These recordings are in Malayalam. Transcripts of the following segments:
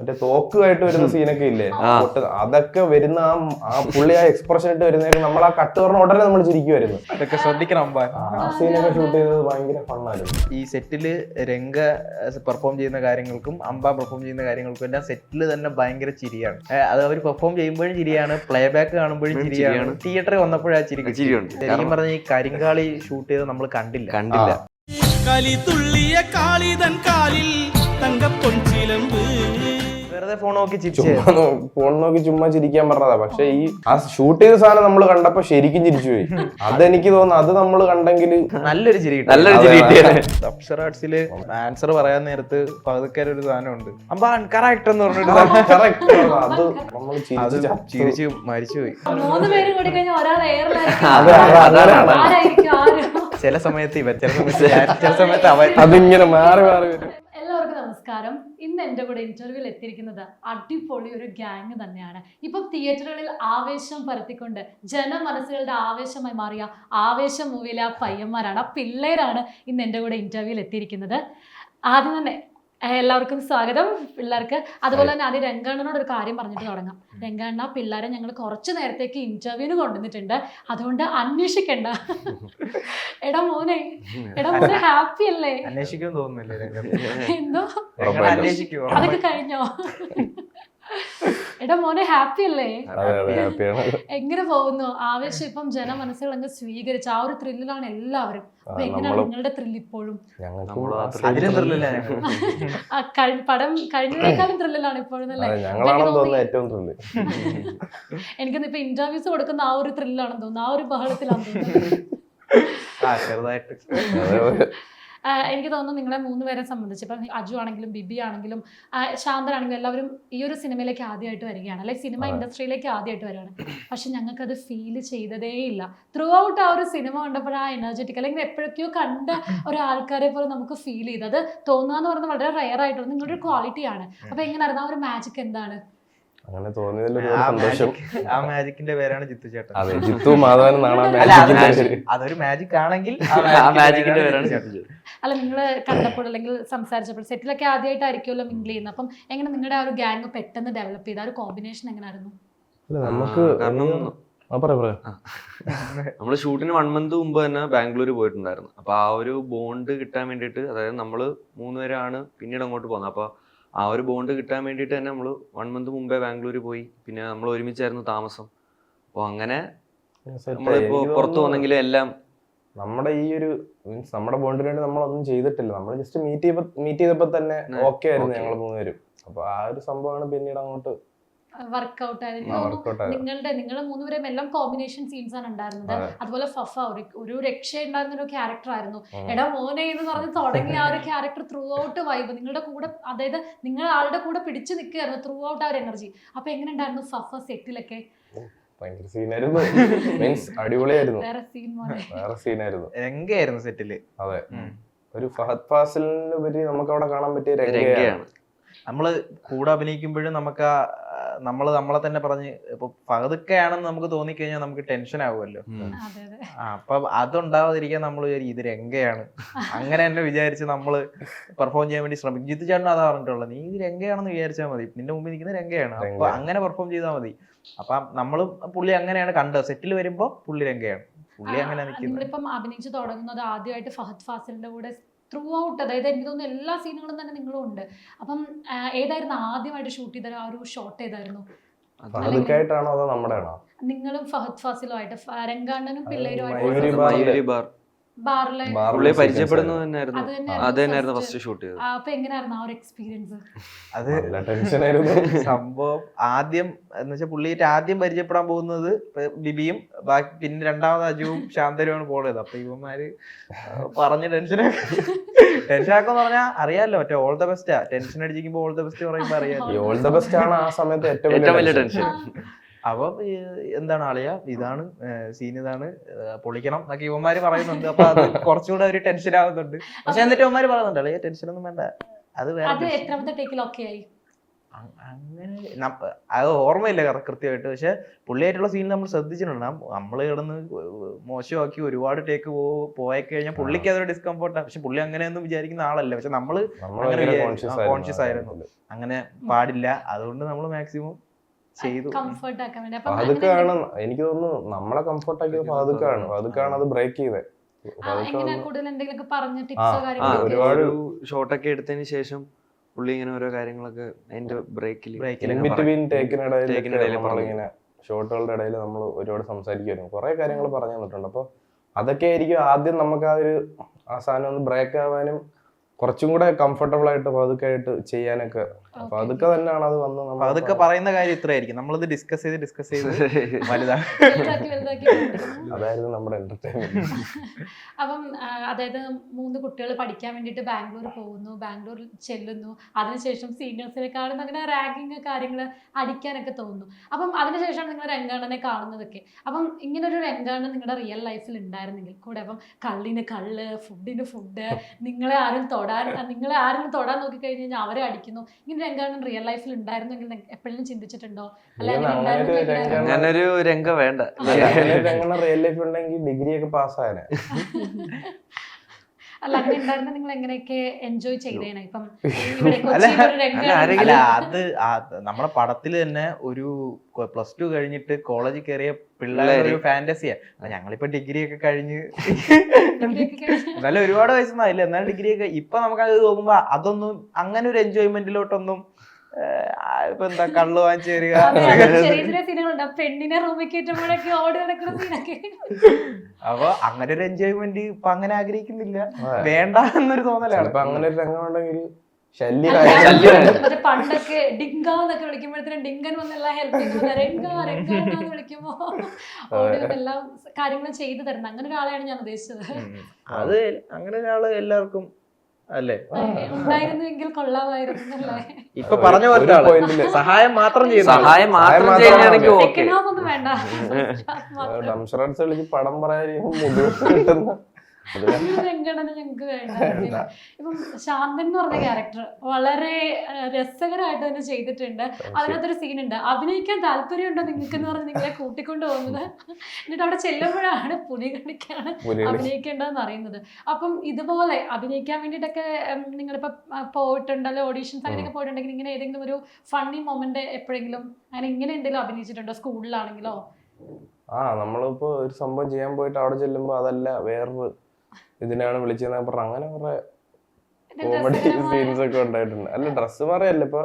മറ്റേ തോക്കുമായിട്ട് വരുന്ന സീനൊക്കെ ഇല്ലേ, അതൊക്കെ വരുന്ന ആ പുള്ളി ആ എക്സ്പ്രഷൻ ഇട്ട് വരുന്നതൊക്കെ നമ്മൾ ആ കട്ട് പറഞ്ഞ ഉടനെ നമ്മൾ ചിരിക്കുമായിരുന്നു. അതൊക്കെ ശ്രദ്ധിക്കണം. ആ സീനൊക്കെ ഷൂട്ട് ചെയ്തത് ഭയങ്കര ഫണ്ണായിരുന്നു. ഈ സെറ്റില് രംഗ പെർഫോം ചെയ്യുന്ന കാര്യങ്ങൾക്കും അമ്പ പെർഫോം ചെയ്യുന്ന കാര്യങ്ങൾക്കും എല്ലാം സെറ്റിൽ തന്നെ ഭയങ്കര ചിരിയാണ്. അത് അവർ പെർഫോം ചെയ്യുമ്പോഴും ചിരിയാണ്, പ്ലേ ബാക്ക് കാണുമ്പോഴും ചിരിയാണ്, തിയേറ്ററിൽ വന്നപ്പോഴാ ചിരിയുണ്ട്. ശരിക്കും പറഞ്ഞ ഈ കരിങ്കാളി ഷൂട്ട് ചെയ്ത് നമ്മൾ കണ്ടില്ല. കളി തുള്ളിയ കാളിതൻ കാലിൽ തങ്കപ്പൊൻചിലമ്പ്. വെറുതെ ഫോൺ നോക്കി ചിരിച്ചു, ഫോൺ നോക്കി ചുമ്മാ ചിരിക്കാൻ പറഞ്ഞതാ. പക്ഷെ ഈ ആ ഷൂട്ട് ചെയ്ത സാധനം നമ്മൾ കണ്ടപ്പോ ശരിക്കും ചിരിച്ചു പോയി. അതെനിക്ക് തോന്നുന്നു അത് നമ്മൾ കണ്ടെങ്കിൽ നല്ലൊരു ചിരി അപ്സര ആർട്സില് ആൻസർ പറയാൻ നേരത്ത് പകുതിക്കാരൊരു സാധനമുണ്ട്, അമ്പ കറക്റ്റ് എന്ന് പറഞ്ഞിട്ട് അത് നമ്മൾ ചിരിച്ച് മരിച്ചുപോയി. ചില സമയത്ത് ഇവൻ, ചില സമയത്ത് അവൻ, അതിങ്ങനെ മാറി മാറി വരും. എല്ലാവർക്കും നമസ്കാരം. ഇന്ന് എൻ്റെ കൂടെ ഇന്റർവ്യൂവിൽ എത്തിയിരിക്കുന്നത് അടിപൊളി ഒരു ഗ്യാങ് തന്നെയാണ്. ഇപ്പം തിയേറ്ററുകളിൽ ആവേശം പരത്തിക്കൊണ്ട് ജനമനസ്സുകളുടെ ആവേശമായി മാറിയ ആവേശം മൂവിയിലെ ആ പയ്യന്മാരാണ്, ആ പിള്ളേരാണ് ഇന്ന് എൻ്റെ കൂടെ ഇന്റർവ്യൂവിൽ എത്തിയിരിക്കുന്നത്. ആദ്യം തന്നെ എല്ലാവർക്കും സ്വാഗതം പിള്ളേർക്ക്. അതുപോലെ തന്നെ ആദ്യം രംഗണ്ണനോട് ഒരു കാര്യം പറഞ്ഞിട്ട് തുടങ്ങാം. രംഗണ്ണ, പിള്ളേരെ ഞങ്ങൾ കുറച്ച് നേരത്തേക്ക് ഇന്റർവ്യൂവിന് കൊണ്ടുവന്നിട്ടുണ്ട്, അതുകൊണ്ട് അന്വേഷിക്കണ്ട. എടാ മോനെ ഹാപ്പി അല്ലേ? അന്വേഷിക്കും തോന്നുന്നില്ലേ? എന്തോ അന്വേഷിക്കുമോ? അതൊക്കെ കഴിഞ്ഞോ? എടാ മോനെ ഹാപ്പി അല്ലേ? എങ്ങനെ പോകുന്നു ആവേശം? ഇപ്പം ജനമനസ്സുകൾ അങ്ങ് സ്വീകരിച്ച ആ ഒരു ത്രില്ലിലാണ് എല്ലാവരും. അപ്പൊ എങ്ങനെയാണ് നിങ്ങളുടെ ത്രില്ല് ഇപ്പോഴും? പടം കഴിഞ്ഞതിനേക്കാളും ത്രില്ലിലാണ് ഇപ്പോഴും അല്ലേ? എനിക്കൊന്ന് ഇപ്പൊ ഇന്റർവ്യൂസ് കൊടുക്കുന്ന ആ ഒരു ത്രില്ലാണെന്ന് തോന്നുന്നു, ആ ഒരു ബഹളത്തിലാണെന്ന് തോന്നുന്നു. എനിക്ക് തോന്നുന്നു നിങ്ങളെ മൂന്നുപേരെ സംബന്ധിച്ച് ഇപ്പം അജു ആണെങ്കിലും ബിബി ആണെങ്കിലും ശാന്തനാണെങ്കിലും എല്ലാവരും ഈ ഒരു സിനിമയിലേക്ക് ആദ്യമായിട്ട് വരികയാണ്, അല്ലെങ്കിൽ സിനിമ ഇൻഡസ്ട്രിയിലേക്ക് ആദ്യമായിട്ട് വരികയാണ്. പക്ഷെ ഞങ്ങൾക്കത് ഫീൽ ചെയ്തതേ ഇല്ല. ത്രൂ ഔട്ട് ആ ഒരു സിനിമ കണ്ടപ്പോൾ ആ എനർജറ്റിക് അല്ലെങ്കിൽ എപ്പോഴൊക്കെയോ കണ്ട ഒരാൾക്കാരെ പോലെ നമുക്ക് ഫീൽ ചെയ്ത് അത് തോന്നുക എന്ന് പറയുന്നത് വളരെ റെയർ ആയിട്ടുള്ള നിങ്ങളുടെ ഒരു ക്വാളിറ്റിയാണ്. അപ്പൊ എങ്ങനെയായിരുന്നു ആ ഒരു മാജിക്? എന്താണ് അങ്ങനെ തോന്നിയതിൽ സന്തോഷം. ആ മാജിക്കിന്റെ പേരാണ് ജിത്തു ചേട്ടൻ. അതെ, ജിത്തു മാധവൻ. അതൊരു മാജിക് ആണെങ്കിൽ അല്ല, നിങ്ങള് കണ്ടപ്പോൾ അല്ലെങ്കിൽ സംസാരിച്ചപ്പോൾ സെറ്റിലൊക്കെ ആദ്യമായിട്ടായിരിക്കുമല്ലോ മിങ്കിൾ ചെയ്യുന്നത്. അപ്പം എങ്ങനെ നിങ്ങളുടെ ആ ഒരു ഗ്യാങ് പെട്ടെന്ന് ഡെവലപ്പ് ചെയ്ത ആ ഒരു കോമ്പിനേഷൻ എങ്ങനെയായിരുന്നു? നമുക്ക് നമ്മള് ഷൂട്ടിന് 1 month മുമ്പ് തന്നെ ബാംഗ്ലൂർ പോയിട്ടുണ്ടായിരുന്നു. അപ്പൊ ആ ഒരു ബോണ്ട് കിട്ടാൻ വേണ്ടിയിട്ട്, അതായത് നമ്മള് 3 പേരാണ് പിന്നീട് അങ്ങോട്ട് പോകുന്നത്. അപ്പൊ ആ ഒരു ബോണ്ട് കിട്ടാൻ വേണ്ടിയിട്ട് തന്നെ നമ്മൾ 1 month മുമ്പേ ബാംഗ്ലൂർ പോയി. പിന്നെ നമ്മൾ ഒരുമിച്ചായിരുന്നു താമസം. അപ്പോൾ അങ്ങനെ നമ്മളിപ്പോ പുറത്തു വന്നെങ്കിലും എല്ലാം നമ്മുടെ ഈ ഒരു മീൻസ് നമ്മുടെ ബോണ്ടിന് വേണ്ടി നമ്മളൊന്നും ചെയ്തിട്ടില്ല. നമ്മൾ ജസ്റ്റ് മീറ്റ് ചെയ്തപ്പോ തന്നെ ഓക്കെ ആയിരുന്നു ഞങ്ങൾ 3 പേരും. അപ്പൊ ആ ഒരു സംഭവമാണ് പിന്നീട് അങ്ങോട്ട് വർക്ക്ഔട്ട് ആയിരുന്നു. നിങ്ങളെ 3 പേരും എല്ലാം കോമ്പിനേഷൻ സീൻസ് ആണ് ഉണ്ടായിരുന്നത്. അതുപോലെ ഫഫ ഒരു രക്ഷ ഉണ്ടായിരുന്ന ഒരു ക്യാരക്ടർ ആയിരുന്നു. എടാ മോനെ എന്ന് പറഞ്ഞ് തുടങ്ങിയ ആ ഒരു ക്യാരക്ടർ ത്രൂ ഔട്ട് വൈബ് നിങ്ങളുടെ കൂടെ, അതായത് നിങ്ങൾ ആളുടെ കൂടെ പിടിച്ചു നിൽക്കുകയായിരുന്നു ത്രൂ ഔട്ട് ആ ഒരു എനർജി. അപ്പൊ എങ്ങനെ ഉണ്ടായിരുന്നു ഫഫ സെറ്റിലൊക്കെ? ഭയങ്കര സീനായിരുന്നു, മീൻസ് അടിപൊളിയായിരുന്നു. വേറെ സീനായിരുന്നു, രംഗയായിരുന്നു സെറ്റില്. അതെ, ഒരു ഫഹദ് ഫാസിലിനെ പറ്റി നമുക്ക് അവിടെ കാണാൻ പറ്റിയ രംഗയാണ്. നമ്മള് കൂടെ അഭിനയിക്കുമ്പോഴും നമുക്ക് നമ്മളെ തന്നെ പറഞ്ഞ് ഇപ്പൊ ഫഹദൊക്കെയാണെന്ന് നമുക്ക് തോന്നിക്കഴിഞ്ഞാൽ നമുക്ക് ടെൻഷൻ ആവുമല്ലോ. അപ്പൊ അതുണ്ടാവാതിരിക്കാൻ നമ്മൾ ഇത് രംഗയാണ് അങ്ങനെ തന്നെ വിചാരിച്ച് നമ്മള് പെർഫോം ചെയ്യാൻ വേണ്ടി ശ്രമിക്കും. ജിത്തു ചേട്ടൻ അതാ പറഞ്ഞിട്ടുള്ളത്, നീ ഇത് രംഗയാണെന്ന് വിചാരിച്ചാൽ മതി, നിന്റെ മുമ്പിൽ നിൽക്കുന്ന രംഗയാണ്, അപ്പൊ അങ്ങനെ പെർഫോം ചെയ്താൽ മതി. അപ്പൊ നമ്മള് പുള്ളി അങ്ങനെയാണ് കണ്ടത്. സെറ്റിൽ വരുമ്പോ പുള്ളി രംഗയാണ്, പുള്ളി അങ്ങനെ നിൽക്കുന്നത്. നിങ്ങളിപ്പം അഭിനയിച്ചു തുടങ്ങുന്നത് ആദ്യമായിട്ട് ഫഹദ് ഫാസിലിന്റെ കൂടെ ത്രൂ ഔട്ട്, അതായത് എനിക്ക് തോന്നുന്നു എല്ലാ സീനുകളും തന്നെ നിങ്ങളും ഉണ്ട്. അപ്പം ഏതായിരുന്നു ആദ്യമായിട്ട് ഷൂട്ട് ചെയ്ത ആ ഒരു ഷോട്ട്? ഏതായിരുന്നു? ഫഹദിക്കായിട്ടാണോ അതോ നമ്മുടെ ആണോ? നിങ്ങളും ഫഹദ് ഫാസിലുമായിട്ട്, രംഗാണ്ണനും പിള്ളേരുമായിട്ട് ബാറിലെ പരിചയപ്പെടുന്നത് തന്നെയായിരുന്നു ഫസ്റ്റ് ഷൂട്ട് ചെയ്തത്. അപ്പൊ എങ്ങനെയായിരുന്നു ആ ഒരു എക്സ്പീരിയൻസ്? അത് സംഭവം ആദ്യം എന്ന് വെച്ചാൽ പുള്ളിയായിട്ട് ആദ്യം പരിചയപ്പെടാൻ പോകുന്നത് ബിബിയും ബാക്കി പിന്നെ രണ്ടാമത് അജുവും ശാന്തരുമാണ് പോയത്. അപ്പൊ ഇവന്മാര് പറഞ്ഞ് ടെൻഷനാക്കെന്ന് പറഞ്ഞാൽ അറിയാലോ, മറ്റേ ഓൾ ദ ബെസ്റ്റാ. ടെൻഷൻ അടിച്ചിരിക്കുമ്പോ ഓൾ ദ ബെസ്റ്റ് പറയുമ്പോ അറിയാലോ, ഓൾ ദ ബെസ്റ്റ് ആണ് ആ സമയത്ത് ഏറ്റവും വലിയ ടെൻഷൻ. അപ്പൊ എന്താണ് ആളിയാ, ഇതാണ് സീൻ, ഇതാണ് പൊളിക്കണം എന്നൊക്കെ ഇവന്മാര് പറയുന്നുണ്ട്. അപ്പൊ അത് കുറച്ചുകൂടെ ഒരു ടെൻഷൻ ആവുന്നുണ്ട്. പക്ഷെ എന്നിട്ട് ഇവന്മാര് പറയുന്നുണ്ട്, അളിയ ടെൻഷൻ ഒന്നും വേണ്ട, അത് വേറെ. അങ്ങനെ അത് ഓർമ്മയില്ല കൃത്യമായിട്ട്. പക്ഷെ പുള്ളിയായിട്ടുള്ള സീനിൽ നമ്മൾ ശ്രദ്ധിച്ചിട്ടുണ്ട്. നമ്മൾ കിടന്ന് മോശമാക്കി ഒരുപാട് ടേക്ക് പോയി കഴിഞ്ഞാൽ പുള്ളിക്ക് അതൊരു ഡിസ്കംഫോർട്ടാണ്. പക്ഷെ പുള്ളി അങ്ങനെയൊന്നും വിചാരിക്കുന്ന ആളല്ല. പക്ഷെ നമ്മള് കോൺഷ്യസ് ആയിരുന്നു, അങ്ങനെ പാടില്ല. അതുകൊണ്ട് നമ്മൾ മാക്സിമം ചെയ്തു. കംഫർട്ട് ആക്കാൻ വേണ്ടി. അതൊക്കെയാണ് എനിക്ക് തോന്നുന്നു നമ്മളെ കംഫർട്ട് ആക്കിയത് അതൊക്കെയാണ് അത് ബ്രേക്ക് ചെയ്തത്. കൂടുതൽ എന്തെങ്കിലും പറഞ്ഞ ടിപ്സോ ഒരുപാട് ഷോട്ടൊക്കെ എടുത്തതിന് ശേഷം പുള്ളി ഇങ്ങനെ ഓരോ കാര്യങ്ങളൊക്കെ അതിന്റെ ബ്രേക്കിൽ നമ്മളിങ്ങനെ ഷോട്ടുകളുടെ ഇടയിൽ നമ്മൾ ഒരുപാട് സംസാരിക്കുമായിരുന്നു, കുറെ കാര്യങ്ങൾ പറഞ്ഞു തന്നിട്ടുണ്ട്. അപ്പൊ അതൊക്കെ ആയിരിക്കും ആദ്യം നമുക്ക് ആ ഒരു ആ സാധനം ഒന്ന് ബ്രേക്ക് ആവാനും കുറച്ചും കൂടെ കംഫർട്ടബിൾ ആയിട്ട് പതുക്കെ ആയിട്ട് ചെയ്യാനൊക്കെ. അപ്പൊ അതൊക്കെ തന്നെയാണ് അത് വന്ന് നമ്മൾ അതൊക്കെ പറയുന്ന കാര്യം ഇത്രയായിരിക്കും. നമ്മളിത് ഡിസ്കസ് ചെയ്ത് അതായിരുന്നു നമ്മുടെ എന്റർടൈൻമെന്റ്. അപ്പം അതായത് 3 കുട്ടികൾ പഠിക്കാൻ വേണ്ടിയിട്ട് ബാംഗ്ലൂർ പോകുന്നു, ബാംഗ്ലൂർ ചെല്ലുന്നു, അതിനുശേഷം സീനിയേഴ്സിനെക്കാളും അങ്ങനെ റാങ്കിങ് കാര്യങ്ങൾ അടിക്കാനൊക്കെ തോന്നുന്നു. അപ്പം അതിനുശേഷമാണ് നിങ്ങൾ രംഗാണനെ കാണുന്നതൊക്കെ. അപ്പം ഇങ്ങനൊരു രംഗാണൻ നിങ്ങളുടെ റിയൽ ലൈഫിൽ ഉണ്ടായിരുന്നെങ്കിൽ കൂടെ, അപ്പം കള്ളിന് കള്ള്, ഫുഡിന് ഫുഡ്, നിങ്ങളെ ആരും തൊടാൻ നോക്കിക്കഴിഞ്ഞ് കഴിഞ്ഞാൽ അവരെ അടിക്കുന്നു, ഇങ്ങനെ രംഗാണൻ റിയൽ ലൈഫിൽ ഉണ്ടായിരുന്നെങ്കിൽ എപ്പോഴും ചിന്തിച്ചിട്ടുണ്ടോ? അങ്ങനൊരു രംഗം വേണ്ട. റിയൽ ലൈഫ് ഉണ്ടെങ്കിൽ ഡിഗ്രി ഒക്കെ പാസ്സായനെ. അല്ല, അങ്ങനെ ഉണ്ടായിരുന്ന നിങ്ങൾ എങ്ങനെയൊക്കെ എൻജോയ് ചെയ്തേനെ? ഇപ്പം അത് നമ്മുടെ പടത്തിൽ തന്നെ ഒരു +2 കഴിഞ്ഞിട്ട് കോളേജിൽ കയറിയ പിള്ളേരുടെ ഒരു ഫാന്റസിയാ. ഞങ്ങളിപ്പോ ഡിഗ്രി ഒക്കെ കഴിഞ്ഞ് എന്നാലും ഒരുപാട് വയസ്സൊന്നും ആയില്ല, എന്നാലും ഡിഗ്രി ഒക്കെ ഇപ്പൊ നമുക്ക് അത് നോക്കുമ്പോ അതൊന്നും അങ്ങനെ ഒരു എൻജോയ്മെന്റിലോട്ടൊന്നും ഇപ്പൊ എന്താ കള്ളു വാങ്ങിച്ചു തരിക, പെണ്ണിനെ റൂമിൽ കയറ്റുമ്പോഴൊക്കെ ഓടി നടക്കുന്ന സീനൊക്കെ. അപ്പൊ അങ്ങനെ ഒരു എൻജോയ്മെന്റ് ഇപ്പൊ അങ്ങനെ ആഗ്രഹിക്കുന്നില്ല, വേണ്ട എന്നൊരു തോന്നലാണ്. അങ്ങനെ ഒരു രംഗം ഉണ്ടെങ്കിൽ പണ്ടൊക്കെ ഡിങ്കാന്നൊക്കെ വിളിക്കുമ്പോഴത്തേനും ഡിങ്കൻ വന്നെല്ലാം ഹെൽപ്പ് ചെയ്യുന്ന വിളിക്കുമ്പോ ഓടി എല്ലാ കാര്യങ്ങളും ചെയ്തു തരുന്നത് അങ്ങനെ ഒരാളെയാണ് ഞാൻ ഉദ്ദേശിച്ചത്. അത് അങ്ങനെ ഒരാള് എല്ലാവർക്കും അല്ലേ ഉണ്ടായിരുന്നുവെങ്കിൽ കൊള്ളാമായിരുന്നു അല്ലേ? ഇപ്പൊ പറഞ്ഞ പോലെ സഹായം മാത്രം ഒന്നും വേണ്ട. പടം പറയാൻ ഞങ്ങക്ക് വേണ്ട. ഇപ്പം ശാന്തൻ എന്ന് പറഞ്ഞ ക്യാരക്ടർ വളരെ രസകരമായിട്ട് തന്നെ ചെയ്തിട്ടുണ്ട്. അതിനകത്തൊരു സീനുണ്ട്, അഭിനയിക്കാൻ താല്പര്യമുണ്ടോ നിങ്ങൾക്ക് എന്ന് പറഞ്ഞ് നിങ്ങളെ കൂട്ടിക്കൊണ്ട് പോകുന്നത്, എന്നിട്ട് അവിടെ ചെല്ലുമ്പോഴാണ് പുലി കളിക്കാണ് അഭിനയിക്കേണ്ടതെന്ന് അറിയുന്നത്. അപ്പം ഇതുപോലെ അഭിനയിക്കാൻ വേണ്ടിയിട്ടൊക്കെ നിങ്ങളിപ്പോ പോയിട്ടുണ്ടല്ലോ, ഓഡീഷൻസ് അങ്ങനെയൊക്കെ പോയിട്ടുണ്ടെങ്കിൽ ഇങ്ങനെ ഏതെങ്കിലും ഒരു ഫണ്ണി മൊമെന്റ് എപ്പോഴെങ്കിലും അങ്ങനെ ഇങ്ങനെ എന്തെങ്കിലും അഭിനയിച്ചിട്ടുണ്ടോ? സ്കൂളിലാണെങ്കിലോ? നമ്മളിപ്പോ ഒരു സംഭവം ചെയ്യാൻ പോയിട്ട് അവിടെ ചെല്ലുമ്പോ അതല്ല വേറൊരു ഇതിനാണ് വിളിച്ചതെന്ന് പറഞ്ഞ അങ്ങനെ കുറെ കോമഡി സീൻസ് ഒക്കെ ഉണ്ടായിട്ടുണ്ട്. അല്ല ഡ്രസ്സ് മാറിയല്ല, ഇപ്പൊ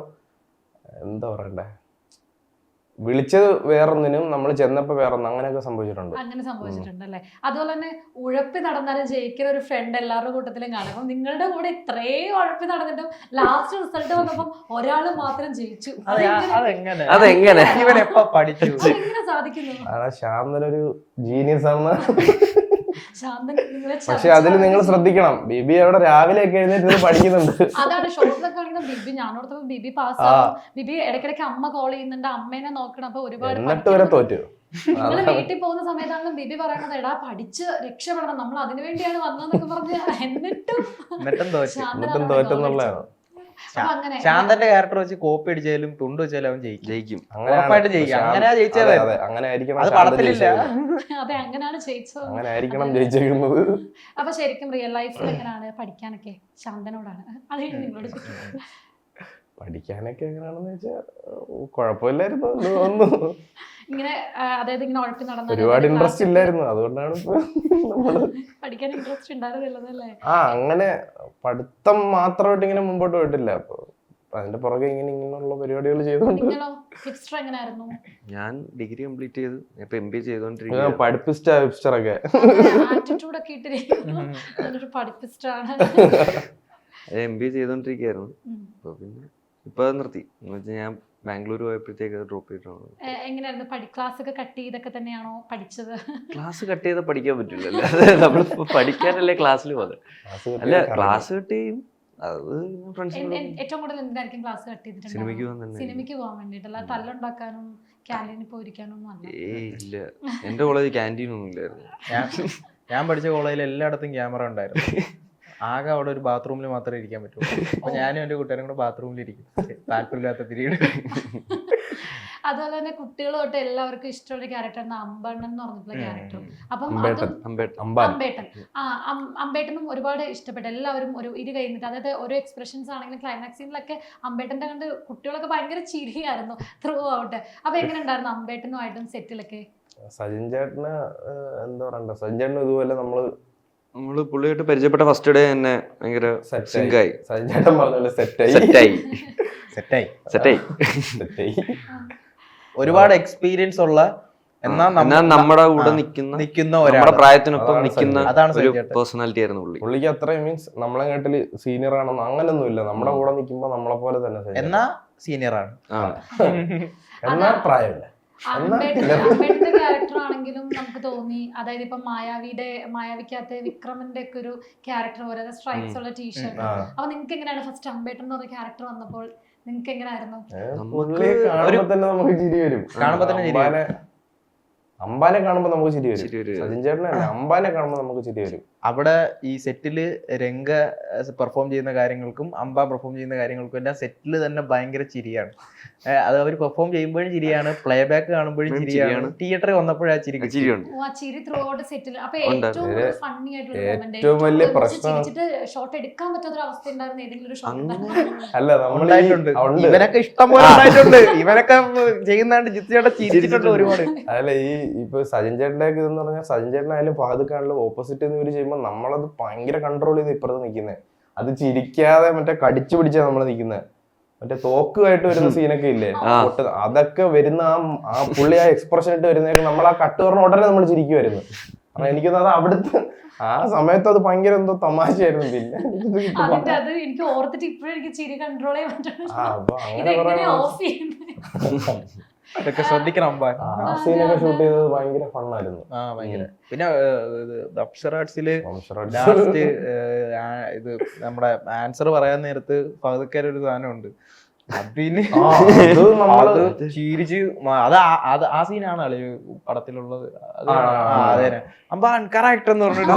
എന്താ പറയണ്ടേ, വിളിച്ചത് വേറൊന്നിനും നമ്മൾ ചെന്നപ്പോ വേറൊന്നും, അങ്ങനെയൊക്കെ സംഭവിച്ചിട്ടുണ്ട്. അങ്ങനെ സംഭവിച്ചിട്ടുണ്ട് അല്ലേ? അതുപോലെ തന്നെ ഉഴപ്പി നടന്നാലും ജയിക്കുന്ന ഒരു ഫ്രണ്ട് എല്ലാവരുടെ കൂട്ടത്തിലും കാണും. അപ്പം നിങ്ങളുടെ കൂടെ ഇത്രയും ഉഴപ്പി നടന്നിട്ടും ലാസ്റ്റ് റിസൾട്ട് വന്നപ്പം ഒരാള് മാത്രം ജയിച്ചു. അതെങ്ങനെ എങ്ങനെ സാധിക്കുന്നു? ശാന്തനൊരു ജീനിയസ് ആണ്. ശാന്തൻ പക്ഷെ അതിൽ നിങ്ങൾ ശ്രദ്ധിക്കണം, ബിബി അവിടെ രാവിലെ ഒക്കെ എഴുന്നേറ്റ് പഠിക്കുന്നുണ്ട്. അതാണ് ഷോർട്സിലൊക്കെ കാണിക്കുന്നത്. ബിബി ഞാനോടത്തപ്പോ ബിബി പാസ്സാവും, ബിബി ഇടയ്ക്കിടയ്ക്ക് അമ്മ കോൾ ചെയ്യുന്നുണ്ട്, അമ്മേനെ നോക്കണം. അപ്പൊ ഒരുപാട് തോറ്റു. നിങ്ങള് വീട്ടിൽ പോകുന്ന സമയത്താണ് ബിബി പറയണത്, എടാ പഠിച്ച് രക്ഷപ്പെടണം, നമ്മൾ അതിനു വേണ്ടിയാണ് വന്നതെന്നൊക്കെ പറഞ്ഞ് എന്നിട്ടും തോറ്റെന്നുള്ളതാണ്. ശാന്തന്റെ ക്യാരക്ടർ വെച്ച് കോപ്പി അടിച്ചാലും തുണ്ട് വെച്ചാലും അവൻ ജയിക്കും, ഉറപ്പായിട്ട് ജയിക്കും. അങ്ങനെ ആയിരിക്കണം ജയിച്ചേക്കുന്നത്. അപ്പൊ ശരിക്കും റിയൽ ലൈഫിൽ എങ്ങനെയാണ് പഠിക്കാനൊക്കെ? ശാന്തനോടാണ് അത് നിങ്ങളോട് പഠിക്കാനൊക്കെ എങ്ങനെയാണെന്ന് വെച്ചാൽ കുഴപ്പമില്ലായിരുന്നു തോന്നുന്നു. ഇങ്ങനെ അതായത് ഇങ്ങനെ ഉഴപ്പി നടന്ന ഒരുപാട് ഇൻട്രസ്റ്റ് ഇല്ലായിരുന്നു, അതുകൊണ്ടാണ് പഠിക്കാൻ ഇൻട്രസ്റ്റ് ഉണ്ടായിരുന്നില്ലല്ലേ? അങ്ങനെ പഠിത്തം മാത്രമായിട്ട് ഇങ്ങനെ മുമ്പോട്ട് പോയിട്ടില്ല. അപ്പൊ അതിന്റെ പുറകെ ഇങ്ങനെയുള്ള പരിപാടികൾ ചെയ്തോണ്ട്. ഞാൻ ഡിഗ്രി കംപ്ലീറ്റ് ചെയ്തു, ഇപ്പൊ MBA ചെയ്തോണ്ടിരിക്കുന്നു. പഠിപ്പിസ്റ്റൊക്കെ MBA ചെയ്തോണ്ടിരിക്കുകയായിരുന്നു. അപ്പൊ പിന്നെ ഇപ്പൊ നിർത്തി. ഞാൻ ബാംഗ്ലൂർ പോയപ്പോഴത്തേക്ക് ഡ്രോപ്പ് ചെയ്തിട്ടാണ്. എങ്ങനെയായിരുന്നു ക്ലാസ് ഒക്കെ കട്ട് ചെയ്തൊക്കെ തന്നെയാണോ പഠിച്ചത്? ക്ലാസ് കട്ട് ചെയ്താൽ പഠിക്കാൻ പറ്റില്ലല്ലോ, നമ്മളിപ്പോ പഠിക്കാനല്ലേ ക്ലാസ്സിൽ പോകുന്നത്. അല്ല ക്ലാസ് കട്ട് ചെയ്യും, അത് ഏറ്റവും കൂടുതൽ എന്തിനായിരിക്കും ക്ലാസ് കട്ട് ചെയ്തിട്ട്? സിനിമയ്ക്ക് പോകാൻ വേണ്ടിട്ടല്ല, തല്ലുണ്ടാക്കാനും ക്യാൻറ്റീനിൽ പോയിരിക്കാനും ഒന്നും അല്ല. ഇല്ല, എന്റെ കോളേജ് ക്യാൻറ്റീൻ ഒന്നും ഇല്ലായിരുന്നു. ഞാൻ പഠിച്ച കോളേജിൽ എല്ലായിടത്തും ക്യാമറ ഉണ്ടായിരുന്നു. ആകെ അവിടെ ഒരു ബാത്റൂമിൽ മാത്രമേ ഇരിക്കാൻ പറ്റുള്ളൂ. അപ്പൊ ഞാനും എന്റെ കൂട്ടുകാരും കൂടെ ബാത്റൂമിൽ ഇരിക്കും, താല്പര്യമില്ലാത്ത പീരീഡ്. അതുപോലെ തന്നെ കുട്ടികൾ തൊട്ട് എല്ലാവർക്കും ഇഷ്ടമുള്ള ക്യാരക്ടറാണ് അമ്പണ്ണൻ എന്ന് പറഞ്ഞിട്ടുള്ള ക്യാരക്ടർ. അപ്പം അമ്പേട്ടൻ അമ്പേട്ടനും ഒരുപാട് ഇഷ്ടപ്പെട്ടു. എല്ലാവരും ഒരു ഇരു കഴിഞ്ഞിട്ട്, അതായത് ഓരോ എക്സ്പ്രഷൻസ് ആണെങ്കിലും ക്ലൈമാക്സ് സീനിലൊക്കെ അമ്പേട്ടന്റെ കണ്ട് കുട്ടികളൊക്കെ ഭയങ്കര ചിരിയായിരുന്നു ത്രൂ ഔട്ട്. അപ്പൊ എങ്ങനെ ഉണ്ടായിരുന്നു അമ്പേട്ടനുമായിട്ടും സെറ്റിലൊക്കെ? സജിൻ ചേട്ടന് എന്താ പറയണ്ട, സജിൻ ചേട്ടന് ഇതുപോലെ നമ്മള് പുള്ളിയായിട്ട് പരിചയപ്പെട്ട ഫസ്റ്റ് ഡേ തന്നെ ഭയങ്കര സിങ്കായി. സജിൻ ചേട്ടൻ പറഞ്ഞ സെറ്റായി. സെറ്റായി. ഒരുപാട് എക്സ്പീരിയൻസ് ഉള്ള എന്നാൽ നമ്മുടെ കൂടെ നിൽക്കുന്ന നമ്മുടെ പ്രായത്തിനൊപ്പം നിൽക്കുന്ന അതാണ് ഒരു പേഴ്സണാലിറ്റി ആയിരുന്നു പുള്ളി. പുള്ളിക്ക് അത്രയും മീൻസ് നമ്മളെ കേട്ടില് സീനിയർ ആണെന്ന് അങ്ങനൊന്നും ഇല്ല. നമ്മുടെ കൂടെ നിൽക്കുമ്പോ നമ്മളെ പോലെ തന്നെ എന്നാ സീനിയർ ആണ്, എന്നാ പ്രായമില്ല. അമ്പേട്ടന്റെ ക്യാരക്ടർ ആണെങ്കിലും നമുക്ക് തോന്നി, അതായത് ഇപ്പൊ മായാവിക്കകത്ത് വിക്രമന്റെ ഒക്കെ ഒരു ക്യാരക്ടർ പോലെ സ്ട്രൈപ്സ് ഉള്ള ടീഷർട്ട്. അപ്പൊ നിങ്ങൾക്ക് എങ്ങനെയാണ് ഫസ്റ്റ് അമ്പേട്ടൻ എന്ന് പറഞ്ഞ ക്യാരക്ടർ വന്നപ്പോൾ നിങ്ങൾക്ക് എങ്ങനെയായിരുന്നു? കാണുമ്പോ തന്നെ നമുക്ക് ചിരി വരും. കാണുമ്പോ തന്നെ അമ്പാനെ കാണുമ്പോ നമുക്ക് ചിരി വരും. സജിൻ ചേട്ടനല്ല, അമ്പാനെ കാണുമ്പോ നമുക്ക് ചിരി വരും. അവിടെ ഈ സെറ്റില് രംഗ പെർഫോം ചെയ്യുന്ന കാര്യങ്ങൾക്കും അമ്പ പെർഫോം ചെയ്യുന്ന കാര്യങ്ങൾക്കും എല്ലാം സെറ്റില് തന്നെ ഭയങ്കര ചിരിയാണ്. അത് അവർ പെർഫോം ചെയ്യുമ്പോഴും ചിരിയാണ്, പ്ലേ ബാക്ക് കാണുമ്പോഴും ചിരിയാണ്, തിയേറ്ററിൽ വന്നപ്പോഴാ ചിരി ചിരിയുണ്ട്. ഏറ്റവും വലിയ പ്രശ്നം ഷോട്ട് എടുക്കാൻ പറ്റാത്ത അവസ്ഥ ഉണ്ടായിരുന്ന ഏതെങ്കിലും ഒരു ഷോട്ട് അല്ല, ഉണ്ടായിട്ടുണ്ട്. ഇവനൊക്കെ ഇഷ്ടം പോലെ ഉണ്ടായിട്ടുണ്ട്. ഇവനൊക്കെ ചെയ്യുന്നതാണ്ട് ജിത്തിയുടെ ചിരിച്ചിട്ടുണ്ട് ഒരുപാട്. അതല്ല, ഈ ഇപ്പൊ സജിൻ ചേട്ടന്റെ ഒക്കെ ഇതെന്ന് പറഞ്ഞാൽ സജിൻ ചേട്ടനായാലും ഫഹദ്ഖാനിലും ഓപ്പോസിറ്റ് ഇവര് ചെയ്യുമ്പോൾ നമ്മളത് ഭയങ്കര കൺട്രോൾ ചെയ്ത് ഇപ്പുറത്ത് നിൽക്കുന്നത്. അത് ചിരിക്കാതെ മറ്റേ കടിച്ചു പിടിച്ചാ നമ്മള് നിൽക്കുന്നത്. മറ്റേ തോക്കുമായിട്ട് വരുന്ന സീനൊക്കെ ഇല്ലേ, അതൊക്കെ വരുന്ന ആ പുള്ളി ആ എക്സ്പ്രഷൻ ഇട്ട് വരുന്നതൊക്കെ നമ്മൾ ആ കട്ട് പറഞ്ഞ ഉടനെ നമ്മൾ ചിരിക്കുമായിരുന്നു. കാരണം എനിക്കൊന്നത് അവിടുത്തെ ആ സമയത്ത് അത് ഭയങ്കര എന്തോ തമാശയായിരുന്നു. പിന്നെ എനിക്ക് ഓർത്തിട്ട് ഇപ്പോഴും എനിക്ക് ചിരി കൺട്രോൾ ചെയ്യാൻ പറ്റും. അതൊക്കെ ശ്രദ്ധിക്കണം. ആ സീനൊക്കെ ഷൂട്ട് ചെയ്തത് ഭയങ്കര ഫണ്ണായിരുന്നു. പിന്നെ അപ്സറാട്സില് ലാസ്റ്റ് ഇത് നമ്മുടെ ആൻസർ പറയാൻ നേരത്ത് ഫഹദ്ഖാൻ ഒരു സാധനമുണ്ട്, അതിന് അത് ചിരിച്ച് അത് ആ സീനാണ് അളി പടത്തിലുള്ളത്. അതെ അപ്പൊ കറക്റ്റ് എന്ന് പറഞ്ഞിട്ട്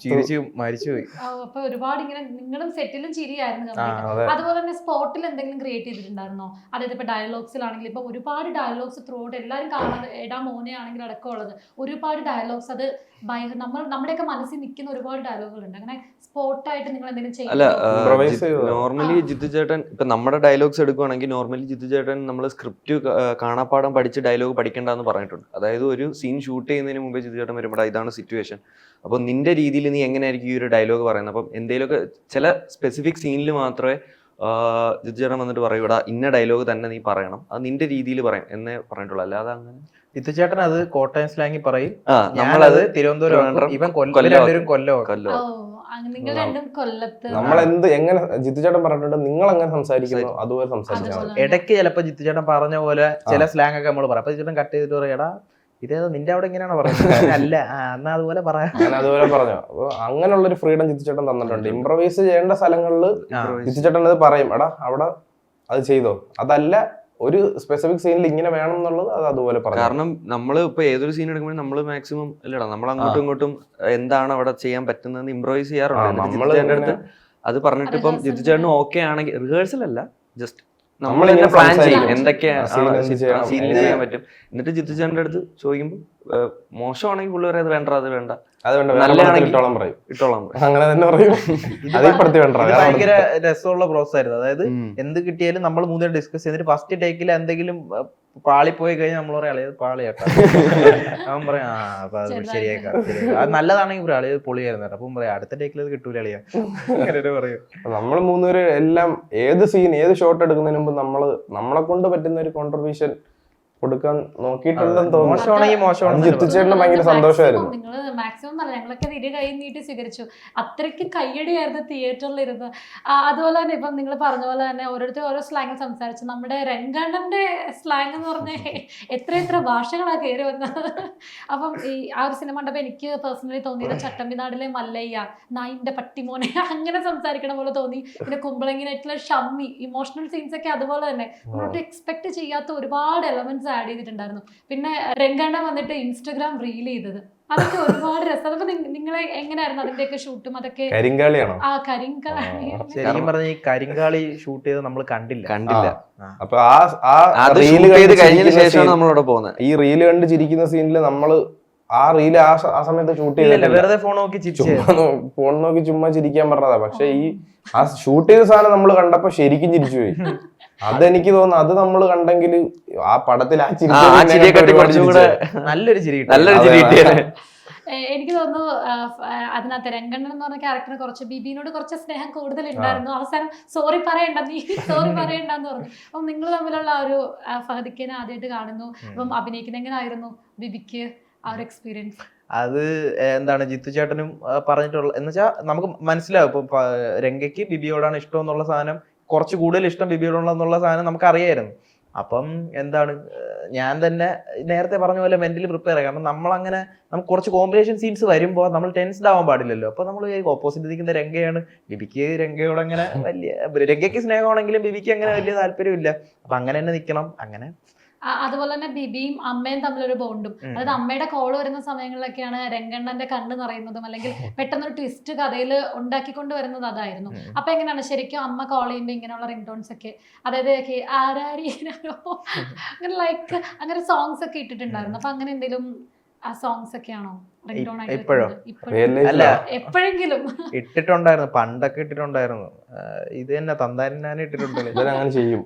ചിരിച്ച് മരിച്ചുപോയി. അപ്പൊ ഒരുപാട് ഇങ്ങനെ നിങ്ങളും സെറ്റിലും ചിരിയായിരുന്നു. അതുപോലെ തന്നെ സ്പോട്ടിൽ എന്തെങ്കിലും ക്രിയേറ്റ് ചെയ്തിട്ടുണ്ടായിരുന്നോ? അതായത് ഇപ്പൊ ഡയലോഗ്സിലാണെങ്കിൽ ഇപ്പൊ ഒരുപാട് ഡയലോഗ്സ് ത്രൂ ഔട്ട് എല്ലാവരും കാണാതെ എടാ മോനെ ആണെങ്കിൽ അടക്കമുള്ളത് ഒരുപാട് ഡയലോഗ്സ്, അത് നമ്മുടെയൊക്കെ മനസ്സിൽ നിൽക്കുന്ന ഒരുപാട് ഡയലോഗുകൾ ഉണ്ട്. അങ്ങനെ സ്പോട്ടായിട്ട് നിങ്ങൾ എന്തെങ്കിലും ചെയ്യുന്നത്? നോർമലി ജിത്തു ചേട്ടൻ ഇപ്പൊ നമ്മുടെ ഡയലോഗ്സ് എടുക്കുവാണെങ്കിൽ നോർമലി ജിത്തു ചേട്ടൻ നമ്മൾ സ്ക്രിപ്റ്റ് കാണാപ്പാടം പഠിച്ച് ഡയലോഗ് പഠിക്കേണ്ടെന്ന് പറഞ്ഞിട്ടുണ്ട്. അതായത് ഒരു സീൻ ഷൂട്ട് ചെയ്യുന്നതിന് മുമ്പേ ജിത്തു ചേട്ടൻ വരുമ്പോൾ ഇതാണ് സിറ്റുവേഷൻ, അപ്പൊ നിന്റെ രീതിയിൽ നീ എങ്ങനെയായിരിക്കും ഈ ഒരു ഡയലോഗ് പറയുന്നത്. അപ്പം എന്തെങ്കിലുമൊക്കെ ചില സ്പെസിഫിക് സീനിൽ മാത്രമേ ജിത്തു ചേട്ടൻ വന്നിട്ട് പറയൂടാ ഇന്ന ഡയലോഗ് തന്നെ നീ പറയണം, അത് നിന്റെ രീതിയിൽ പറയാം എന്നേ പറഞ്ഞിട്ടുള്ളൂ. അല്ലാതെ അങ്ങനെ ജിത്തു ചേട്ടൻ അത് കോട്ടയം സ്ലാങ്ങിൽ പറയും, നമ്മളത് തിരുവനന്തപുരം, ഇവൻ കൊല്ലം. നമ്മളെന്ത് എങ്ങനെ ജിത്തു ചേട്ടൻ പറഞ്ഞിട്ടുണ്ട്, നിങ്ങൾ എങ്ങനെ സംസാരിക്കുന്നു അതുപോലെ സംസാരിക്കണം. ഇടയ്ക്ക് ചിലപ്പോ ജിത്തു ചേട്ടൻ പറഞ്ഞ പോലെ ചില സ്ലാങ് ഒക്കെ നമ്മൾ പറയാം. അപ്പൊ ജിത്തു ചേട്ടൻ കട്ട് ചെയ്തിട്ട് പറയാം എടാ ഇതേതോ നിന്റെ അവിടെ എങ്ങനെയാണോ പറയുന്നത്, അല്ല എന്നാ അതുപോലെ പറയാം, അതുപോലെ പറഞ്ഞു. അപ്പൊ അങ്ങനെയുള്ളൊരു ഫ്രീഡം ജിത്തു ചേട്ടൻ തന്നിട്ടുണ്ട്. ഇംപ്രവൈസ് ചെയ്യേണ്ട സ്ഥലങ്ങളിൽ ജിത്തു ചേട്ടൻ അത് പറയും, എടാ അവിടെ അത് ചെയ്തോ, അതല്ല ഒരു സ്പെസിഫിക് സീനിൽ ഇങ്ങനെ വേണം എന്നുള്ളത് അത് അതുപോലെ പറഞ്ഞു. കാരണം നമ്മൾ ഇപ്പൊ ഏതൊരു സീൻ എടുക്കുമ്പോഴും നമ്മൾ മാക്സിമം അല്ലടാ നമ്മൾ അങ്ങോട്ടും ഇങ്ങോട്ടും എന്താണ് അവിടെ ചെയ്യാൻ പറ്റുന്നത് ഇംപ്രവൈസ് ചെയ്യാറുണ്ട്. അത് പറഞ്ഞിട്ട് ഇപ്പം ജിത്തു ചേട്ടനും ഓക്കെ ആണെങ്കിൽ റിഹേഴ്സൽ അല്ല, ജസ്റ്റ് നമ്മൾ തന്നെ പ്ലാൻ ചെയ്യും എന്തൊക്കെയാണ് സീനിൽ ചെയ്യാൻ പറ്റും. എന്നിട്ട് ജിത്തു ചേട്ടൻ്റെ അടുത്ത് ചോദിക്കുമ്പോൾ മോശമാണെങ്കിൽ പുള്ളി പറയാം അത് വേണ്ട അത് വേണ്ട, ഇട്ടോളം പറയും. അങ്ങനെ തന്നെ പറയും. ഭയങ്കര രസമുള്ള പ്രോസസ് ആയിരുന്നു. അതായത് എന്ത് കിട്ടിയാലും നമ്മൾ മൂന്നുപേരും ഡിസ്കസ് ചെയ്തിട്ട് ഫസ്റ്റ് ടേക്കിൽ എന്തെങ്കിലും പാളിപ്പോയി കഴിഞ്ഞാൽ നമ്മൾ പറയാം അളിയത് പാളിയാക്കാം, അവൻ പറയാം അപ്പൊ അത് ശരിയാക്കാം അത് നല്ലതാണെങ്കിൽ പറയാം അളിയത് പൊളിയായിരുന്നു, അപ്പം പറയാം അടുത്ത ടേക്കിൽ അത് കിട്ടൂല അളിയാ പറയും. നമ്മൾ മൂന്നുപേര് എല്ലാം ഏത് സീൻ ഏത് ഷോട്ട് എടുക്കുന്നതിന് മുമ്പ് നമ്മളെ കൊണ്ട് പറ്റുന്ന ഒരു കോൺട്രിബ്യൂഷൻ കൊടുക്കാൻ നോക്കിയിട്ടുണ്ടെന്ന് തോന്നുന്നു. ജിത്തു ചേട്ടന് ഭയങ്കര സന്തോഷമായിരുന്നു. നിങ്ങൾ മാക്സിമം നല്ല ഞങ്ങളൊക്കെ ഇരു കൈ നീട്ടി സ്വീകരിച്ചു. അത്രയ്ക്ക് കയ്യടിയായിരുന്നു തിയേറ്ററിലിരുന്ന്. അതുപോലെ തന്നെ ഇപ്പം നിങ്ങൾ പറഞ്ഞ പോലെ തന്നെ ഓരോരുത്തർ ഓരോ സ്ലാങ് സംസാരിച്ചു. നമ്മുടെ രംഗണ്ണന്റെ സ്ലാങ് എന്ന് പറഞ്ഞാൽ എത്ര ഭാഷകളാണ് കയറി വന്നത്. അപ്പം ഈ ആ ഒരു സിനിമ കണ്ടപ്പോൾ എനിക്ക് പേഴ്സണലി തോന്നിയത് ചട്ടമ്പിനാടിലെ മല്ലയ്യ, നായിന്റെ പട്ടിമോനെ അങ്ങനെ സംസാരിക്കണ പോലെ തോന്നി. പിന്നെ കുമ്പളങ്ങിനായിട്ടുള്ള ഷമ്മി, ഇമോഷണൽ സീൻസ് ഒക്കെ അതുപോലെ തന്നെ നമ്മളോട്ട് എക്സ്പെക്ട് ചെയ്യാത്ത ഒരുപാട് എലമെന്റ്സ് ആഡ് ചെയ്തിട്ടുണ്ടായിരുന്നു. പിന്നെ രംഗണ്ണ വന്നിട്ട് ഇൻസ്റ്റഗ്രാം റീൽ ചെയ്തത് അതൊക്കെ ഒരുപാട് രസം. അപ്പൊ നിങ്ങളെ എങ്ങനെയായിരുന്നു അതിന്റെയൊക്കെ ഷൂട്ടും അതൊക്കെ? കരിങ്കാളിയാണോ? ആ കരിങ്കാളി. ശരിക്കും പറഞ്ഞ ഈ കരിങ്കാളി ഷൂട്ട് ചെയ്ത് നമ്മൾ കണ്ടില്ല. അപ്പൊ അത് റീല് shoot ചെയ്ത് കഴിഞ്ഞതിന് ശേഷമാണ് നമ്മളവിടെ പോകുന്നത്. ഈ റീല് കണ്ട് ചിരിക്കുന്ന സീനില് നമ്മള് ആ റീല് ആ സമയത്ത് ഷൂട്ട് ഇല്ല, ചെയ്തില്ല, വെറുതെ ഫോൺ നോക്കി ചിരിച്ചു. ഫോൺ നോക്കി ചുമ്മാ ചിരിക്കാൻ പറഞ്ഞതാ. പക്ഷെ ഈ ആ ഷൂട്ട് ചെയ്ത സാധനം നമ്മൾ കണ്ടപ്പോ ശരിക്കും ചിരിച്ചു പോയി. അതെനിക്ക് തോന്നുന്നു അത് നമ്മൾ കണ്ടെങ്കിൽ ആ പടത്തിൽ ആ ചിരിയെക്കാട്ടി കുറച്ചും കൂടെ നല്ലൊരു ചിരി കിട്ടിയത്. എനിക്ക് തോന്നുന്നു അതിനകത്ത് രംഗണ്ണൻ എന്ന് പറഞ്ഞ ക്യാരക്ടറിന് കുറച്ച് ബിബിനോട് കുറച്ച് സ്നേഹം കൂടുതൽ ഉണ്ടായിരുന്നു. അവസാനം സോറി പറയണ്ട, നീ സോറി പറയണ്ടെന്ന് പറഞ്ഞു. അപ്പം നിങ്ങൾ തമ്മിലുള്ള ഒരു ഫഹദിക്കിനെ ആദ്യമായിട്ട് കാണുന്നു. അപ്പം അഭിനയിക്കുന്ന എങ്ങനെയായിരുന്നു ബിബിക്ക് ആ ഒരു എക്സ്പീരിയൻസ്? അത് എന്താണ് ജിത്തു ചേട്ടനും പറഞ്ഞിട്ടുള്ള എന്ന് വെച്ചാൽ നമുക്ക് മനസ്സിലാവും. ഇപ്പൊ രംഗയ്ക്ക് ബിബിയോടാണ് ഇഷ്ടം എന്നുള്ള സാധനം, കുറച്ച് കൂടുതൽ ഇഷ്ടം ബിബിയോടുള്ള സാധനം നമുക്ക് അറിയായിരുന്നു. അപ്പം എന്താണ് ഞാൻ തന്നെ നേരത്തെ പറഞ്ഞ പോലെ മെന്റലി പ്രിപ്പയർ ആയി. കാരണം നമ്മളങ്ങനെ നമുക്ക് കുറച്ച് കോമ്പിനേഷൻ സീൻസ് വരുമ്പോൾ നമ്മൾ ടെൻസ്ഡ് ആവാൻ പാടില്ലല്ലോ. അപ്പൊ നമ്മൾ ഓപ്പോസിറ്റ് നിൽക്കുന്ന രംഗയാണ്. ബിബിക്ക് രംഗയോട് അങ്ങനെ വലിയ, രംഗയ്ക്ക് സ്നേഹമാണെങ്കിലും ബിബിക്ക് അങ്ങനെ വലിയ താല്പര്യമില്ല. അപ്പൊ അങ്ങനെ തന്നെ നിൽക്കണം. അങ്ങനെ അതുപോലെ തന്നെ ബിബിയും അമ്മയും തമ്മിലൊരു ബോണ്ടും, അതായത് അമ്മയുടെ കോള് വരുന്ന സമയങ്ങളിലൊക്കെയാണ് രംഗണ്ണന്റെ കണ്ണ് നിറയുന്നതും അല്ലെങ്കിൽ പെട്ടെന്നൊരു ട്വിസ്റ്റ് കഥയിൽ ഉണ്ടാക്കിക്കൊണ്ട് വരുന്നത് അതായിരുന്നു. അപ്പൊ എങ്ങനെയാണ് ശരിക്കും അമ്മ കോൾ ചെയ്യുമ്പോൾ ഇങ്ങനെയുള്ള റിംഗ് ടോൺസ് ഒക്കെ, അതായത് അങ്ങനെ ലൈക്ക് അങ്ങനെ സോങ്സ് ഒക്കെ ഇട്ടിട്ടുണ്ടായിരുന്നു. അപ്പൊ അങ്ങനെ എന്തെങ്കിലും ആ സോങ്സ് ഒക്കെയാണോ റിംഗ് ടോൺ ആയിട്ട്? അല്ല, എപ്പോഴെങ്കിലും ഇട്ടിട്ടുണ്ടായിരുന്നു, പണ്ടൊക്കെ ഇട്ടിട്ടുണ്ടായിരുന്നു. ഇത് തന്നെ തന്താരൻ ഇട്ടിട്ടുണ്ടല്ലോ, അങ്ങനെ ചെയ്യും.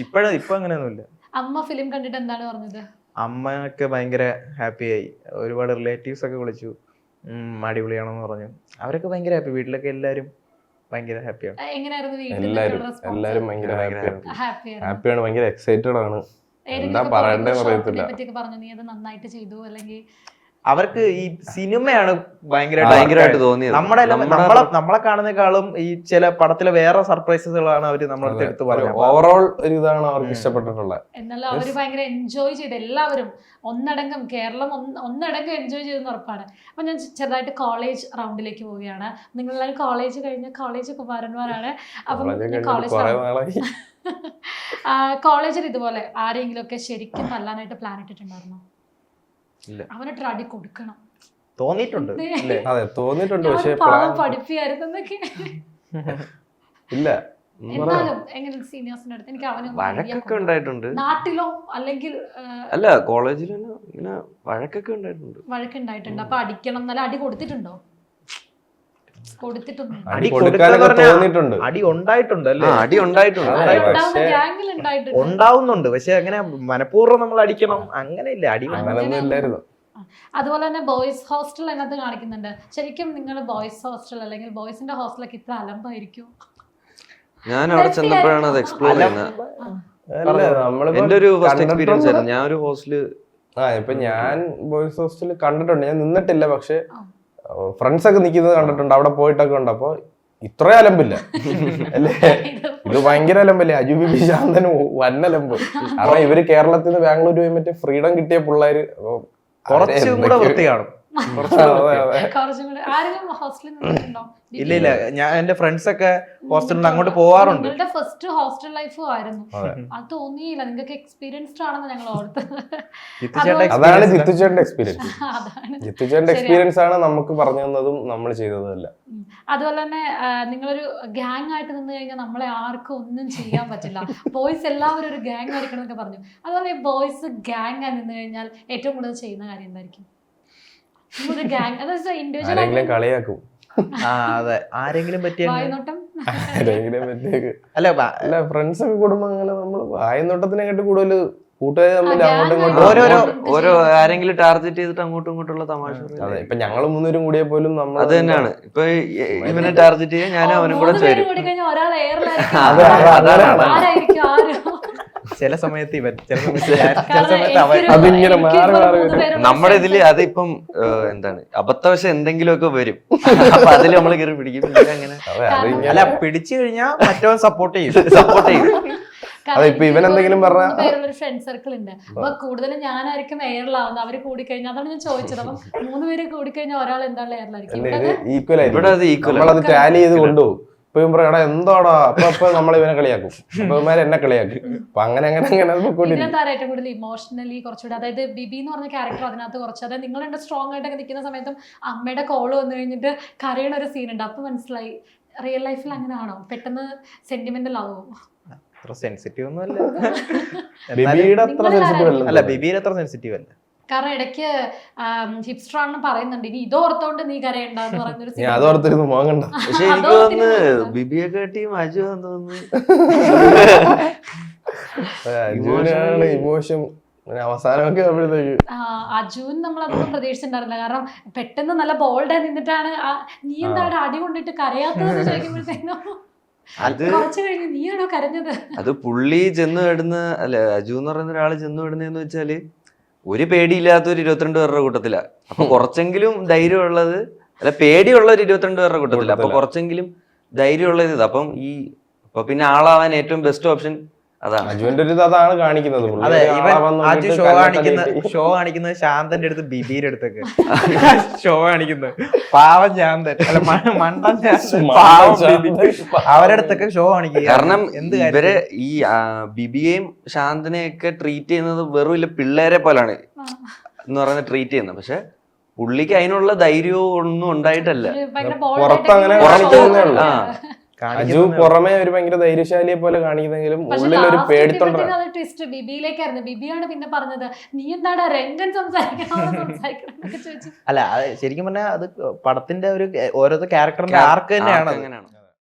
ഇപ്പൊ അങ്ങനെയൊന്നുമില്ല. അമ്മ ഫിലിം കണ്ടിട്ട് എന്താണ് പറഞ്ഞത്? അമ്മയൊക്കെ ഭയങ്കര ഹാപ്പിയായി. ഒരുപാട് റിലേറ്റീവ്സ് ഒക്കെ വിളിച്ചു, അടിപൊളിയാണെന്ന് പറഞ്ഞു. അവരൊക്കെ ഭയങ്കര ഹാപ്പി. വീട്ടിലൊക്കെ എല്ലാരും ഭയങ്കര ഹാപ്പിയാണ്. എല്ലാരും ഭയങ്കര ഹാപ്പിയാണ്, ഭയങ്കര എക്സൈറ്റഡ് ആണ്. എന്താ പറയണ്ടെന്ന് അറിയത്തില്ല. നന്നായിട്ട് ചെയ്തു അല്ലെങ്കിൽ അവർക്ക് ഈ സിനിമയാണ് ഭയങ്കരമായിട്ട് തോന്നിയത്. നമ്മളെ കാണുന്നേക്കാളും ഈ ചില പടത്തിലെ വേറെ സർപ്രൈസുകളാണ് അവര് നമ്മളടുത്ത് എടുത്ത് പറയുന്നത്. ഓവറോൾ ഒരു ഇതാണ് അവർക്ക് ഇഷ്ടപ്പെട്ടിട്ടുള്ളത്. എന്നാലും അവര് ഭയങ്കര എൻജോയ് ചെയ്ത്, എല്ലാവരും ഒന്നടങ്കം കേരളം ഒന്നടങ്കം എൻജോയ് ചെയ്തെന്ന് ഉറപ്പാണ്. അപ്പൊ ഞാൻ ചെറുതായിട്ട് കോളേജ് റൗണ്ടിലേക്ക് പോവുകയാണ്. നിങ്ങളെല്ലാവരും കോളേജ് കഴിഞ്ഞ കോളേജ് കുമാരന്മാരാണ്. അപ്പം കോളേജിൽ ഇതുപോലെ ആരെങ്കിലും ഒക്കെ ശരിക്കും തല്ലാനായിട്ട് പ്ലാൻ ഇട്ടിട്ടുണ്ടായിരുന്നോ? അവനൊരു അടി കൊടുക്കണം തോന്നിയിട്ടുണ്ട്. അതെ തോന്നിയിട്ടുണ്ട്, പക്ഷേ പഠിപ്പിയായിരുന്നൊക്കെ ഇല്ല. എന്നാലും എങ്ങനെ സീനിയേഴ്സിന്റെ അടുത്ത് എനിക്ക് വഴക്കൊക്കെ ഉണ്ടായിട്ടുണ്ട്. നാട്ടിലോ അല്ലെങ്കിൽ അല്ല കോളേജിൽ ഇങ്ങനെ വഴക്കൊക്കെ ഉണ്ടായിട്ടുണ്ട്. വഴക്കുണ്ടായിട്ടുണ്ട്. അപ്പൊ അടിക്കണം എന്നല്ല, അടി കൊടുത്തിട്ടുണ്ടോ? അടി ഉണ്ടായിട്ടുണ്ട് അല്ലേ? അടി ഉണ്ടാവുന്നുണ്ട്, പക്ഷെ അങ്ങനെ മനഃപൂർവ്വം നമ്മൾ അടിക്കണം അങ്ങനെയില്ല. അടി അങ്ങനെയൊന്നും. അതുപോലെ തന്നെ ബോയ്സ് ഹോസ്റ്റൽ അതിനകത്ത് കാണിക്കുന്നുണ്ട്. ശരിക്കും നിങ്ങൾ ബോയ്സ് ഹോസ്റ്റൽ അല്ലെങ്കിൽ ബോയ്സിന്റെ ഹോസ്റ്റലൊക്കെ ഇത്ര അലമ്പായിരിക്കും? ഞാൻ അവിടെ ചെന്നപ്പോഴാണ് അത് എക്സ്പ്ലോർ ചെയ്യുന്നത്. എന്റെ ഒരു ഫസ്റ്റ് എക്സ്പീരിയൻസ് ആയിരുന്നു. ഞാൻ ഒരു ഹോസ്റ്റല് ഇപ്പൊ ഞാൻ ബോയ്സ് ഹോസ്റ്റൽ കണ്ടിട്ടുണ്ട്, ഞാൻ നിന്നിട്ടില്ല. പക്ഷെ ഫ്രണ്ട്സ് ഒക്കെ നിക്കുന്നത് കണ്ടിട്ടുണ്ട്, അവിടെ പോയിട്ടൊക്കെ ഉണ്ട്. അപ്പൊ ഇത്ര അലമ്പില്ല അല്ലേ? ഇത് ഭയങ്കര അലമ്പല്ലേ? അജുബി ശാന്തന് വന്നലമ്പ്. കാരണം ഇവര് കേരളത്തിൽ നിന്ന് ബാംഗ്ലൂർ പോയി മറ്റേ ഫ്രീഡം കിട്ടിയ പിള്ളേര് കുറച്ചും കൂടെ വൃത്തി കാണും. ഇല്ല ഇല്ല, ഞാൻ എന്റെ ഫ്രണ്ട്സ് ഒക്കെ ഹോസ്റ്റലിൽ അങ്ങോട്ട് പോവാറുണ്ട്. ഫസ്റ്റ് ഹോസ്റ്റൽ ലൈഫും ആയിരുന്നു. അത് തോന്നിയില്ല, നിങ്ങൾക്ക് എക്സ്പീരിയൻസ്ഡ് ആണെന്ന് ഞങ്ങൾ ഓർത്തത്. അതാണ് ജിത്തുചേട്ടന്റെ എക്സ്പീരിയൻസ്. ജിത്തുചേട്ടന്റെ എക്സ്പീരിയൻസ് ആണ് നമുക്ക് പറഞ്ഞു തന്നതും നമ്മൾ ചെയ്തതല്ല. അതുപോലെ തന്നെ നിങ്ങളൊരു ഗ്യാങ് ആയിട്ട് നിന്ന് കഴിഞ്ഞാൽ നമ്മളെ ആർക്കും ഒന്നും ചെയ്യാൻ പറ്റില്ല. ബോയ്സ് എല്ലാവരും ഒരു ഗ്യാങ് ആയിരിക്കണം എന്നൊക്കെ പറഞ്ഞു. അതുപോലെ ബോയ്സ് ഗ്യാങ് ആയി നിന്ന് കഴിഞ്ഞാൽ ഏറ്റവും കൂടുതൽ ചെയ്യുന്ന കാര്യം എന്തായിരിക്കും? ഒരു ഗ്യാങ് ഇൻഡിവിജ്വൽ കളിയാക്കും. അതെ, ആരെങ്കിലും പറ്റിയ അല്ല ഫ്രണ്ട്സ് ഒക്കെ കൂടുമ്പോ അങ്ങനെ നമ്മള് വായനോട്ടത്തിനെക്കാട്ട് കൂടുതൽ കൂട്ടുകാർ തമ്മിൽ അങ്ങോട്ടും ഇങ്ങോട്ടും ഓരോ ആരെങ്കിലും ടാർഗറ്റ് ചെയ്തിട്ട് അങ്ങോട്ടും ഇങ്ങോട്ടുള്ള തമാശ. അതെ, ഇപ്പൊ ഞങ്ങൾ മൂന്നുപേരും കൂടിയ പോലും നമ്മൾ അത് തന്നെയാണ്. ഇപ്പൊ ഇവനെ ടാർഗറ്റ് ചെയ്യാൻ ഞാനും അവനും കൂടെ ചേരും. ചില സമയത്ത് ഇവൻ, ചില നമ്മുടെ ഇതില് അതിപ്പം എന്താണ് അബദ്ധവശം എന്തെങ്കിലുമൊക്കെ വരും. അപ്പൊ അതില് നമ്മള് കയറി പിടിക്കും. അങ്ങനെ അല്ല, പിടിച്ചു കഴിഞ്ഞാൽ മറ്റവൻ സപ്പോർട്ട് ചെയ്യും. അതെ, ഇപ്പൊ ഇവൻ എന്തെങ്കിലും പറഞ്ഞൊരു ഫ്രണ്ട് സർക്കിൾ ഉണ്ട്. അപ്പൊ കൂടുതലും ഞാനായിരിക്കും എയറിലാവുന്നത്. അവര് കൂടിക്കഴിഞ്ഞാൽ, അതാണ് ഞാൻ ചോദിച്ചത്. അപ്പം 3 പേര് കൂടിക്കഴിഞ്ഞാൽ ഒരാൾ എന്താണ് എയറിലായിരിക്കും. ഈക്വൽ ആയിരിക്കും. നമ്മളത് ടാലി ചെയ്ത് കൊണ്ടുപോകും. അപ്പൊ ഇവൻ പറയും എടാ എന്തോടാ അപ്പൊ നമ്മൾ ഇവനെ കളിയാക്കും, അപ്പൊ ഇവന്മാര് എന്നെ കളിയാക്കും. അപ്പൊ അങ്ങനെ ഇതിനകത്ത് ആരാ ഏറ്റവും കൂടുതൽ ഇമോഷണലി കുറച്ചുകൂടി, അതായത് ബിബി എന്ന് പറഞ്ഞ ക്യാരക്ടർ അതിനകത്ത് കുറച്ച്, അതായത് നിങ്ങൾ രണ്ട് സ്ട്രോങ് ആയിട്ടൊക്കെ നിൽക്കുന്ന സമയത്തും അമ്മയുടെ കോള് വന്നു കഴിഞ്ഞിട്ട് കരയണ ഒരു സീൻ ഉണ്ട്. അപ്പൊ മനസ്സിലായി റിയൽ ലൈഫിൽ അങ്ങനെ ആണോ, പെട്ടെന്ന് സെന്റിമെന്റൽ ആവും? അത്ര സെൻസിറ്റീവ് ഒന്നും അല്ല. ബിബിയുടെ അത്ര സെൻസിറ്റീവ് അല്ല, ബിബിയുടെ അത്ര സെൻസിറ്റീവ് അല്ല. കാരണം ഇടയ്ക്ക് ഹിപ്സ്റ്റർ ആണെന്ന് പറയുന്നുണ്ട്, ഇനി ഇതോർത്തോണ്ട് നീ കരയണ്ടെന്ന് പറഞ്ഞൊരു ഞാൻ അതോർത്തിരുന്നു മോങ്ങണ്ട. പക്ഷെ എനിക്ക് തോന്നുന്നു ബിബിയൊക്കെ കാട്ടിയും അജു ആണെന്ന് തോന്നുന്നു. അജുവിനാണ് ഇമോഷൻ അവസാനമൊക്കെ ആവുമ്പോഴത്തേക്ക്. അജുൻ നമ്മൾ അതൊന്നും പ്രതീക്ഷിച്ചിട്ടുണ്ടായിരുന്നില്ല. കാരണം പെട്ടെന്ന് നല്ല ബോൾഡായി നിന്നിട്ടാണ് നീ എന്താണ് അടി കൊണ്ടിട്ട് കരയാത്തതെന്ന് ചോദിക്കുമ്പോഴത്തേക്കും അത് കുറച്ച് കഴിഞ്ഞ് നീയാണോ കരഞ്ഞത്? അത് പുള്ളി ചെന്ന് വിടുന്ന അല്ല, അജു എന്ന് പറയുന്ന ഒരാള് ചെന്ന് വിടുന്നതെന്ന് വെച്ചാല് ഒരു പേടിയില്ലാത്ത ഒരു 22 പേരുടെ കൂട്ടത്തില. അപ്പൊ കുറച്ചെങ്കിലും ധൈര്യമുള്ളത്, അല്ല പേടിയുള്ള ഒരു 22 പേരുടെ കൂട്ടത്തില. അപ്പൊ കുറച്ചെങ്കിലും ധൈര്യമുള്ളത് ഇത്. അപ്പം അപ്പൊ പിന്നെ ആളാവാൻ ഏറ്റവും ബെസ്റ്റ് ഓപ്ഷൻ അതാണ്. അജുവിന്റെ ഒരു ഇത് അതാണ് കാണിക്കുന്നത്. അതെ, ആദ്യം ഷോ കാണിക്കുന്നത് ശാന്തന്റെ അടുത്ത് ബിബിയുടെ അടുത്തൊക്കെ ഷോ കാണിക്കുന്നത്. പാവം ശാന്തൻ, അല്ല മണ്ടൻ ശാന്തൻ, പാവം ബിബി, അവരുടെ അടുത്തൊക്കെ ഷോ കാണിക്കുക. കാരണം ഇവരെ ഈ ബിബിയെയും ശാന്തനെയൊക്കെ ട്രീറ്റ് ചെയ്യുന്നത് വെറും ഇല്ല പിള്ളേരെ പോലാണ് എന്ന് പറയുന്നത് ട്രീറ്റ് ചെയ്യുന്നത്. പക്ഷെ പുള്ളിക്ക് അതിനുള്ള ധൈര്യവും ഒന്നും ഉണ്ടായിട്ടല്ല. പുറത്ത് അങ്ങനെ അജു പുറമെ ഒരു ഭയങ്കര ധൈര്യശാലിയെ പോലെ കാണിക്കുന്നെങ്കിലും ഉള്ളിലൊരു പേടിത്തൊണ്ടാണ്. ട്വിസ്റ്റ് ബിബിയിലേക്കായിരുന്നു. ബിബിയാണ് പിന്നെ പറഞ്ഞത് നീ എന്താണ് രംഗൻ സംസാരിക്കണം. അല്ല, ശരിക്കും പറഞ്ഞാൽ അത് പടത്തിന്റെ ഒരു ഓരോ ക്യാരക്ടറിന്റെ ആർക്ക് തന്നെയാണ്.